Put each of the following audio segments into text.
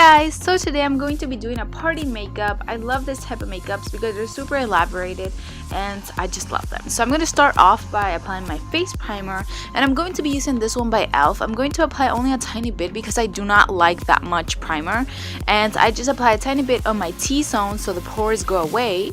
Guys, so today I'm going to be doing a party makeup. I love this type of makeups because they're super elaborated and I just love them. So I'm going to start off by applying my face primer, and I'm going to be using this one by e.l.f. I'm going to apply only a tiny bit because I do not like that much primer, and I just apply a tiny bit on my T-zone so the pores go away.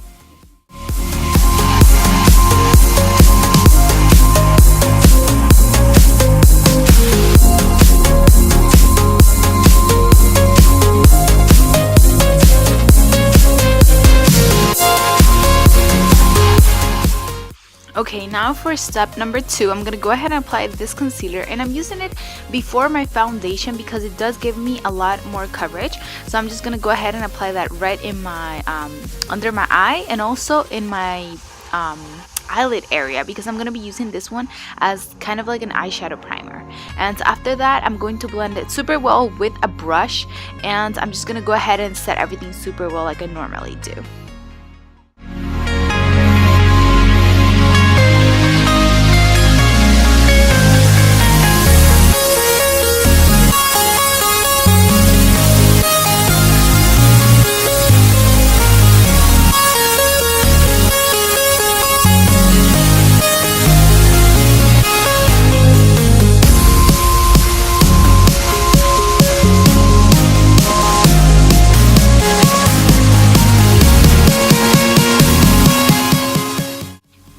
Okay, now for step number 2, I'm going to go ahead and apply this concealer, and I'm using it before my foundation because it does give me a lot more coverage. So I'm just going to go ahead and apply that right in my under my eye and also in my eyelid area, because I'm going to be using this one as kind of like an eyeshadow primer. And after that, I'm going to blend it super well with a brush, and I'm just going to go ahead and set everything super well like I normally do.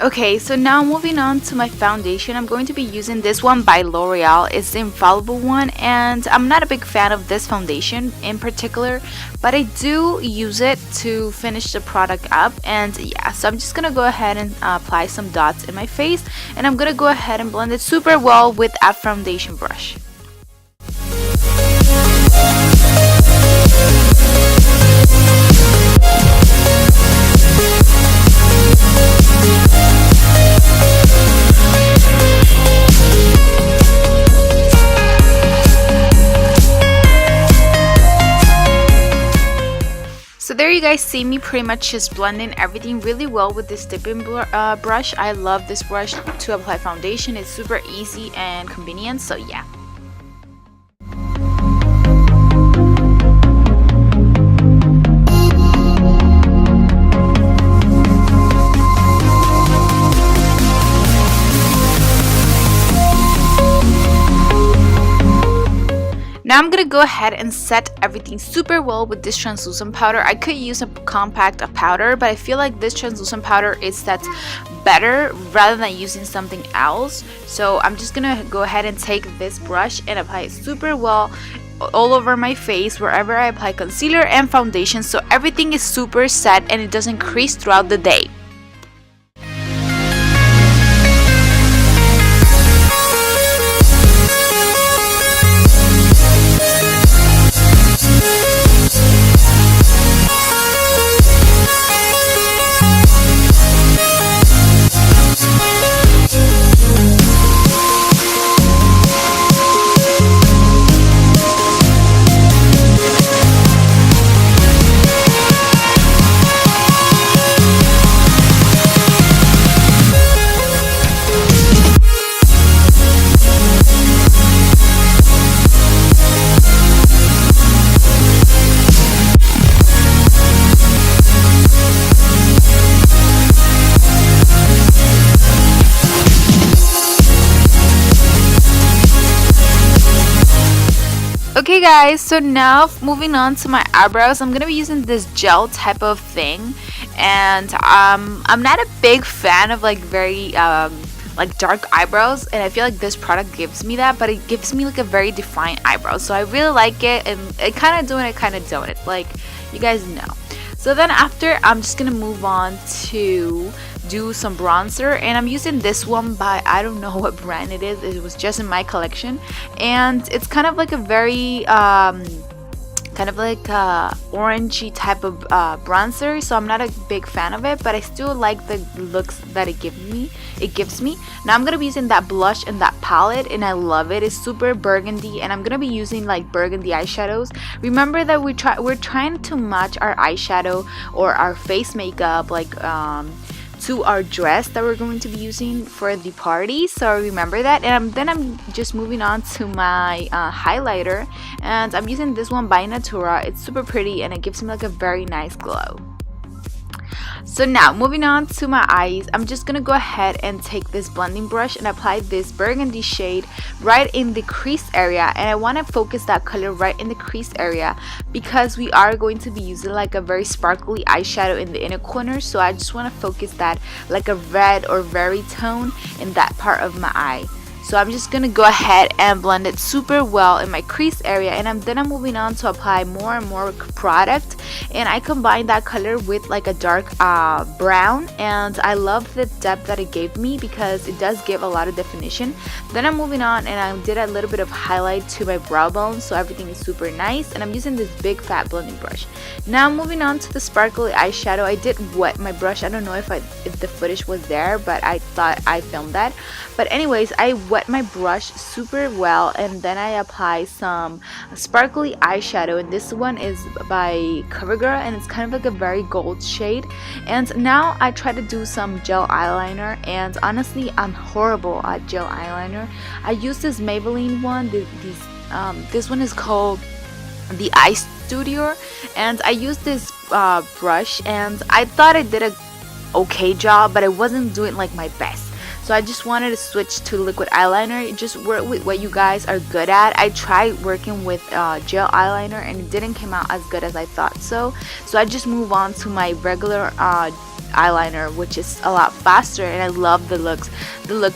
Okay, so now moving on to my foundation, I'm going to be using this one by L'Oreal. It's the infallible one, and I'm not a big fan of this foundation in particular, but I do use it to finish the product up. And yeah, so I'm just gonna go ahead and apply some dots in my face, and I'm gonna go ahead and blend it super well with a foundation brush. So there you guys see me pretty much just blending everything really well with this dipping brush. I love this brush to apply foundation. It's super easy and convenient, so yeah. Now I'm going to go ahead and set everything super well with this translucent powder. I could use a compact powder, but I feel like this translucent powder is set better rather than using something else. So I'm just going to go ahead and take this brush and apply it super well all over my face wherever I apply concealer and foundation, so everything is super set and it doesn't crease throughout the day. Okay guys, so now moving on to my eyebrows, I'm going to be using this gel type of thing, and I'm not a big fan of like very like dark eyebrows, and I feel like this product gives me that, but it gives me like a very defined eyebrow, so I really like it, and I kind of do and I kind of don't, it's like you guys know. So then after, I'm just gonna move on to do some bronzer, and I'm using this one by, I don't know what brand it is, it was just in my collection, and it's kind of like a very kind of like orangey type of bronzer, so I'm not a big fan of it, but I still like the looks that it gives me. Now I'm gonna be using that blush and that palette, and I love it. It's super burgundy, and I'm gonna be using like burgundy eyeshadows. Remember that we're trying to match our eyeshadow or our face makeup like to our dress that we're going to be using for the party, so remember that. And then I'm just moving on to my highlighter, and I'm using this one by Natura. It's super pretty and it gives me like a very nice glow. So now moving on to my eyes, I'm just gonna go ahead and take this blending brush and apply this burgundy shade right in the crease area, and I want to focus that color right in the crease area because we are going to be using like a very sparkly eyeshadow in the inner corner. So I just want to focus that like a red or berry tone in that part of my eye. So I'm just gonna go ahead and blend it super well in my crease area, and then I'm moving on to apply more and more product, and I combine that color with like a dark brown, and I love the depth that it gave me because it does give a lot of definition. Then I'm moving on and I did a little bit of highlight to my brow bone, so everything is super nice, and I'm using this big fat blending brush. Now I'm moving on to the sparkly eyeshadow. I did wet my brush. I don't know if the footage was there, but I thought I filmed that. But anyways, I wet my brush super well, and then I apply some sparkly eyeshadow, and this one is by CoverGirl, and it's kind of like a very gold shade. And now I try to do some gel eyeliner, and honestly I'm horrible at gel eyeliner. I use this Maybelline one. This one is called the Eyeshadow, and I used this brush, and I thought I did a okay job, but I wasn't doing like my best. So I just wanted to switch to liquid eyeliner. Just work with what you guys are good at. I tried working with gel eyeliner and it didn't come out as good as I thought so. So I just move on to my regular eyeliner, which is a lot faster, and I love the look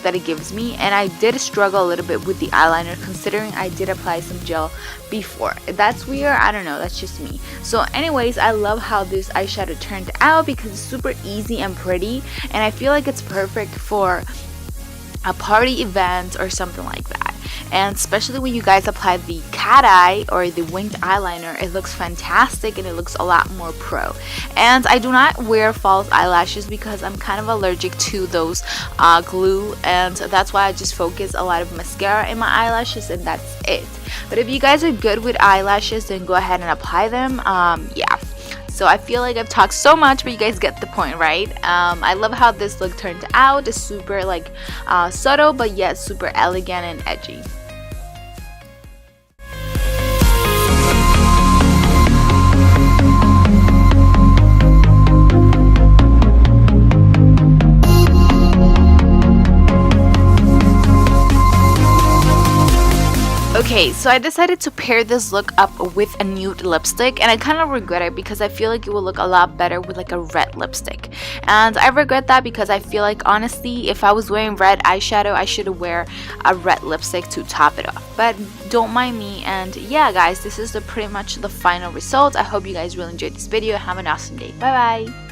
that it gives me. And I did struggle a little bit with the eyeliner considering I did apply some gel before. That's weird, I don't know, that's just me. So anyways, I love how this eyeshadow turned out because it's super easy and pretty, and I feel like it's perfect for a party event or something like that. And especially when you guys apply the cat eye or the winged eyeliner, it looks fantastic and it looks a lot more pro. And I do not wear false eyelashes because I'm kind of allergic to those glue, and that's why I just focus a lot of mascara in my eyelashes, and that's it. But if you guys are good with eyelashes, then go ahead and apply them. Yeah. So I feel like I've talked so much, but you guys get the point, right? I love how this look turned out. It's super like subtle, but yet super elegant and edgy. Okay, so I decided to pair this look up with a nude lipstick, and I kind of regret it because I feel like it will look a lot better with like a red lipstick. And I regret that because I feel like honestly, if I was wearing red eyeshadow, I should wear a red lipstick to top it off. But don't mind me. And yeah guys, this is pretty much the final result. I hope you guys really enjoyed this video. Have an awesome day. Bye bye.